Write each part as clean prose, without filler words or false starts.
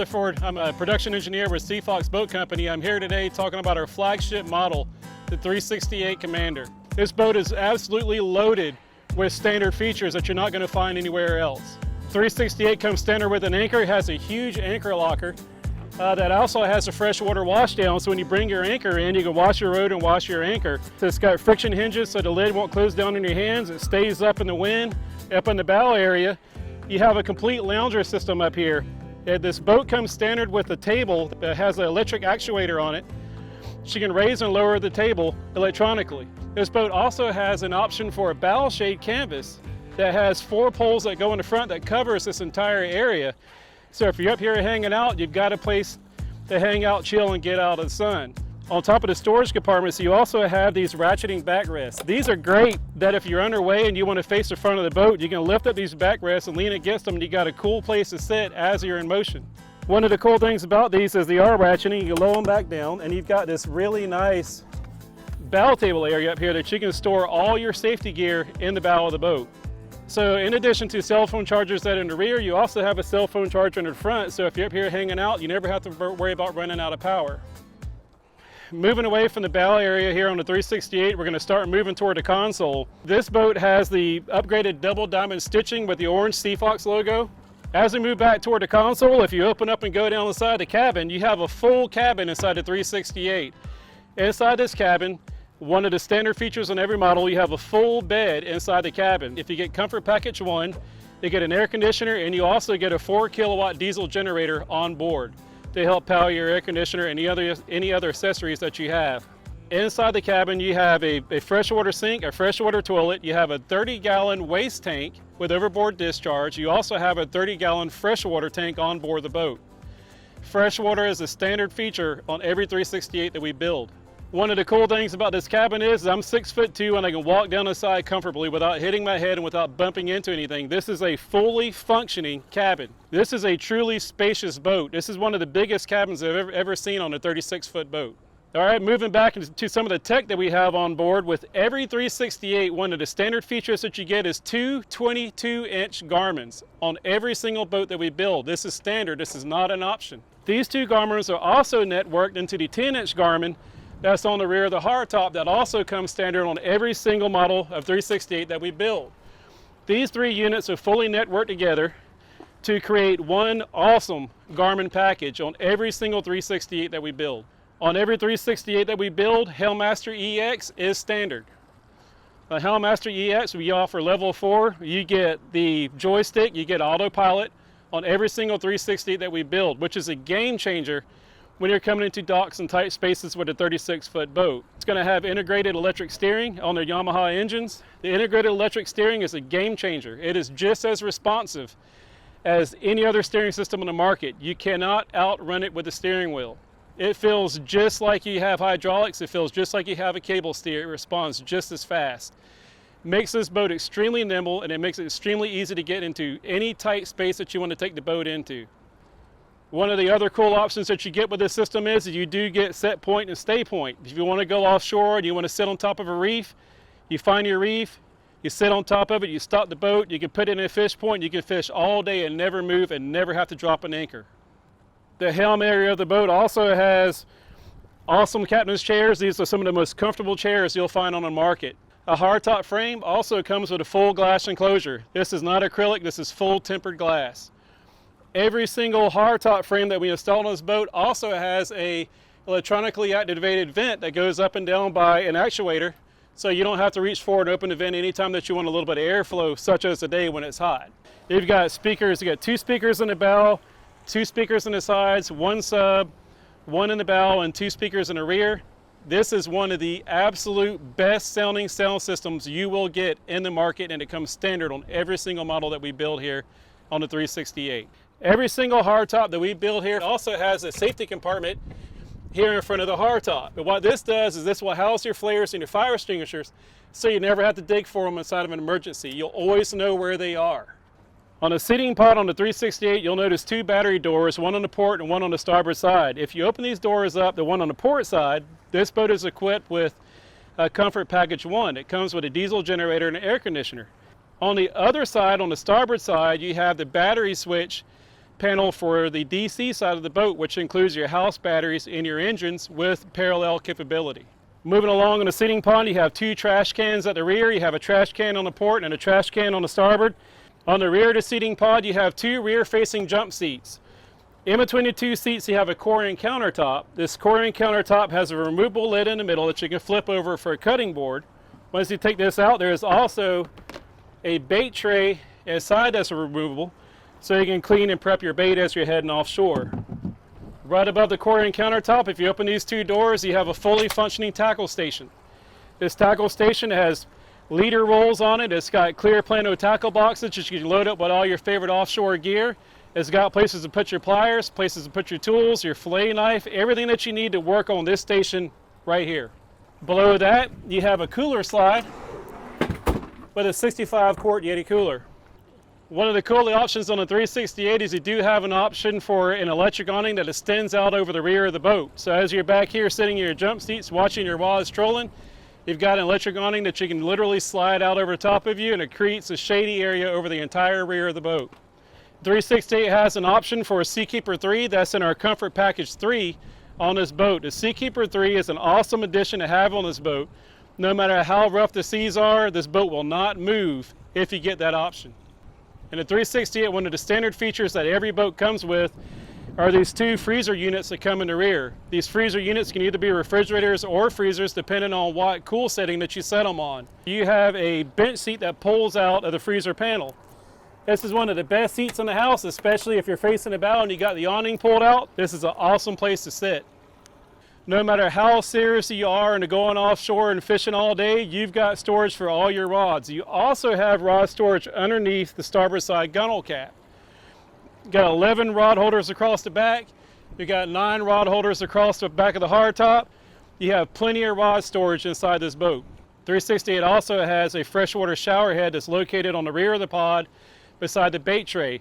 Rutherford. I'm a production engineer with Sea Fox Boat Company. I'm here today talking about our flagship model, the 368 Commander. This boat is absolutely loaded with standard features that you're not going to find anywhere else. 368 comes standard with an anchor. It has a huge anchor locker that also has a freshwater washdown, so when you bring your anchor in, you can wash your rode and wash your anchor. It's got friction hinges so the lid won't close down in your hands. It stays up in the wind, up in the bow area. You have a complete lounger system up here. This boat comes standard with a table that has an electric actuator on it. She can raise and lower the table electronically. This boat also has an option for a bow shade canvas that has 4 poles that go in the front that covers this entire area. So if you're up here hanging out, you've got a place to hang out, chill, and get out of the sun. On top of the storage compartments, you also have these ratcheting backrests. These are great that if you're underway and you want to face the front of the boat, you can lift up these backrests and lean against them, and you got a cool place to sit as you're in motion. One of the cool things about these is they are ratcheting. You can lower them back down, and you've got this really nice bow table area up here that you can store all your safety gear in the bow of the boat. So in addition to cell phone chargers that are in the rear, you also have a cell phone charger in the front, so if you're up here hanging out, you never have to worry about running out of power. Moving away from the bow area here on the 368, we're going to start moving toward the console. This boat has the upgraded double diamond stitching with the orange Sea Fox logo. As we move back toward the console, if you open up and go down inside the cabin, you have a full cabin inside the 368. Inside this cabin, one of the standard features on every model, you have a full bed inside the cabin. If you get Comfort Package 1, you get an air conditioner, and you also get a 4 kilowatt diesel generator on board to help power your air conditioner and any other accessories that you have. Inside the cabin, you have a freshwater sink, a freshwater toilet, you have a 30-gallon waste tank with overboard discharge. You also have a 30-gallon freshwater tank on board the boat. Freshwater is a standard feature on every 368 that we build. One of the cool things about this cabin is I'm 6'2" and I can walk down the side comfortably without hitting my head and without bumping into anything. This is a fully functioning cabin. This is a truly spacious boat. This is one of the biggest cabins I've ever seen on a 36-foot boat. All right, moving back into some of the tech that we have on board. With every 368, one of the standard features that you get is 2 22-inch Garmins on every single boat that we build. This is standard. This is not an option. These 2 Garmins are also networked into the 10-inch Garmin that's on the rear of the hardtop that also comes standard on every single model of 368 that we build. These 3 units are fully networked together to create one awesome Garmin package on every single 368 that we build. On every 368 that we build, Helmmaster EX is standard. The Helmmaster EX, we offer level 4. You get the joystick, you get autopilot on every single 368 that we build, which is a game changer when you're coming into docks and tight spaces with a 36-foot boat. It's going to have integrated electric steering on their Yamaha engines. The integrated electric steering is a game changer. It is just as responsive as any other steering system on the market. You cannot outrun it with the steering wheel. It feels just like you have hydraulics. It feels just like you have a cable steer. It responds just as fast. Makes this boat extremely nimble, and it makes it extremely easy to get into any tight space that you want to take the boat into. One of the other cool options that you get with this system is that you do get set point and stay point. If you want to go offshore and you want to sit on top of a reef, you find your reef, you sit on top of it, you stop the boat, you can put it in a fish point, you can fish all day and never move and never have to drop an anchor. The helm area of the boat also has awesome captain's chairs. These are some of the most comfortable chairs you'll find on the market. A hardtop frame also comes with a full glass enclosure. This is not acrylic, this is full tempered glass. Every single hardtop frame that we installed on this boat also has a electronically activated vent that goes up and down by an actuator, so you don't have to reach forward and open the vent anytime that you want a little bit of airflow, such as today when it's hot. You've got speakers. You've got 2 speakers in the bow, 2 speakers in the sides, 1 sub, 1 in the bow, and 2 speakers in the rear. This is one of the absolute best sounding sound systems you will get in the market, and it comes standard on every single model that we build here on the 368. Every single hardtop that we build here also has a safety compartment here in front of the hardtop. But what this does is this will house your flares and your fire extinguishers, so you never have to dig for them inside of an emergency. You'll always know where they are. On the seating pod on the 368, you'll notice 2 battery doors, one on the port and one on the starboard side. If you open these doors up, the one on the port side, this boat is equipped with a Comfort Package 1. It comes with a diesel generator and an air conditioner. On the other side, on the starboard side, you have the battery switch panel for the DC side of the boat, which includes your house batteries and your engines with parallel capability. Moving along in the seating pod, you have 2 trash cans at the rear. You have a trash can on the port and a trash can on the starboard. On the rear of the seating pod, you have 2 rear-facing jump seats. In between the 2 seats, you have a corian countertop. This corian countertop has a removable lid in the middle that you can flip over for a cutting board. Once you take this out, there is also a bait tray inside that's removable, so you can clean and prep your bait as you're heading offshore. Right above the corian countertop, if you open these 2 doors, you have a fully functioning tackle station. This tackle station has leader rolls on it. It's got clear plano tackle boxes that you can load up with all your favorite offshore gear. It's got places to put your pliers, places to put your tools, your fillet knife, everything that you need to work on this station right here. Below that, you have a cooler slide with a 65 quart Yeti cooler. One of the cool options on the 368 is you do have an option for an electric awning that extends out over the rear of the boat. So as you're back here sitting in your jump seats watching your rods trolling, you've got an electric awning that you can literally slide out over the top of you, and it creates a shady area over the entire rear of the boat. 368 has an option for a Seakeeper 3 that's in our Comfort Package 3 on this boat. The Seakeeper 3 is an awesome addition to have on this boat. No matter how rough the seas are, this boat will not move if you get that option. In the 368, one of the standard features that every boat comes with are these 2 freezer units that come in the rear. These freezer units can either be refrigerators or freezers depending on what cool setting that you set them on. You have a bench seat that pulls out of the freezer panel. This is one of the best seats in the house, especially if you're facing the bow and you got the awning pulled out. This is an awesome place to sit. No matter how serious you are into going offshore and fishing all day, you've got storage for all your rods. You also have rod storage underneath the starboard side gunnel cap. You've got 11 rod holders across the back. You've got 9 rod holders across the back of the hardtop. You have plenty of rod storage inside this boat. 368 also has a freshwater shower head that's located on the rear of the pod beside the bait tray.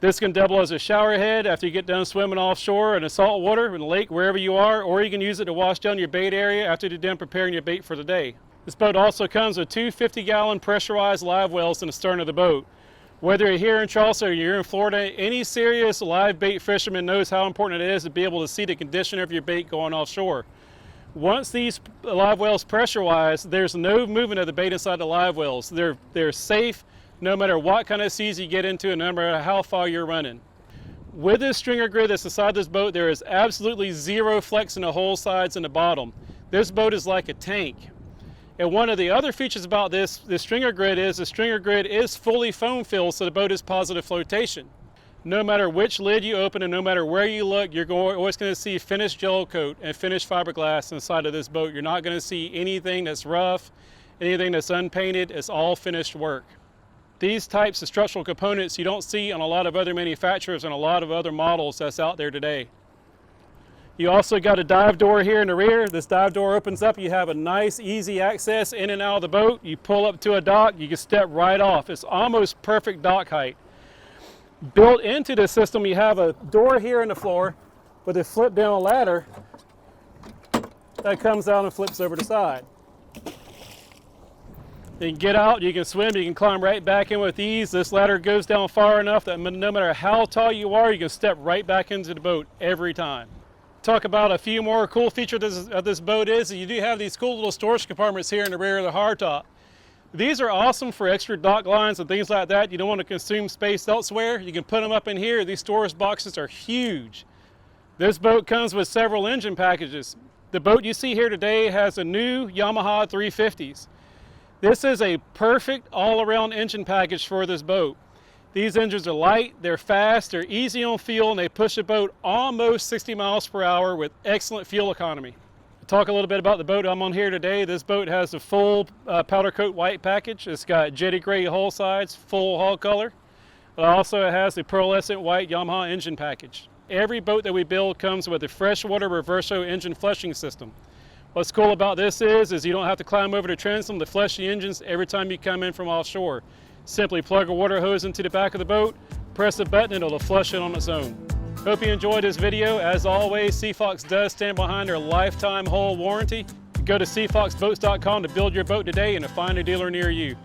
This can double as a shower head after you get done swimming offshore in the salt water, in the lake, wherever you are, or you can use it to wash down your bait area after you're done preparing your bait for the day. This boat also comes with 2 50-gallon pressurized live wells in the stern of the boat. Whether you're here in Charleston or you're in Florida, any serious live bait fisherman knows how important it is to be able to see the condition of your bait going offshore. Once these live wells pressurize, there's no movement of the bait inside the live wells. They're safe no matter what kind of seas you get into and no matter how far you're running. With this stringer grid that's inside this boat, there is absolutely zero flex in the whole sides and the bottom. This boat is like a tank. And one of the other features about this stringer grid is the stringer grid is fully foam filled, so the boat is positive flotation. No matter which lid you open and no matter where you look, you're always going to see finished gel coat and finished fiberglass inside of this boat. You're not going to see anything that's rough, anything that's unpainted. It's all finished work. These types of structural components you don't see on a lot of other manufacturers and a lot of other models that's out there today. You also got a dive door here in the rear. This dive door opens up. You have a nice, easy access in and out of the boat. You pull up to a dock, you can step right off. It's almost perfect dock height. Built into the system, you have a door here in the floor with a flip down ladder that comes out and flips over the side. You can get out, you can swim, you can climb right back in with ease. This ladder goes down far enough that no matter how tall you are, you can step right back into the boat every time. Talk about a few more cool features of this boat is that you do have these cool little storage compartments here in the rear of the hardtop. These are awesome for extra dock lines and things like that. You don't want to consume space elsewhere. You can put them up in here. These storage boxes are huge. This boat comes with several engine packages. The boat you see here today has a new Yamaha 350s. This is a perfect all-around engine package for this boat. These engines are light, they're fast, they're easy on fuel, and they push the boat almost 60 miles per hour with excellent fuel economy. To talk a little bit about the boat I'm on here today, this boat has a full powder coat white package. It's got jetty gray hull sides, full hull color. It also has a pearlescent white Yamaha engine package. Every boat that we build comes with a freshwater reverso engine flushing system. What's cool about this is you don't have to climb over the transom to flush the engines every time you come in from offshore. Simply plug a water hose into the back of the boat, press a button, and it'll flush it on its own. Hope you enjoyed this video. As always, Seafox does stand behind their lifetime hull warranty. Go to seafoxboats.com to build your boat today and to find a dealer near you.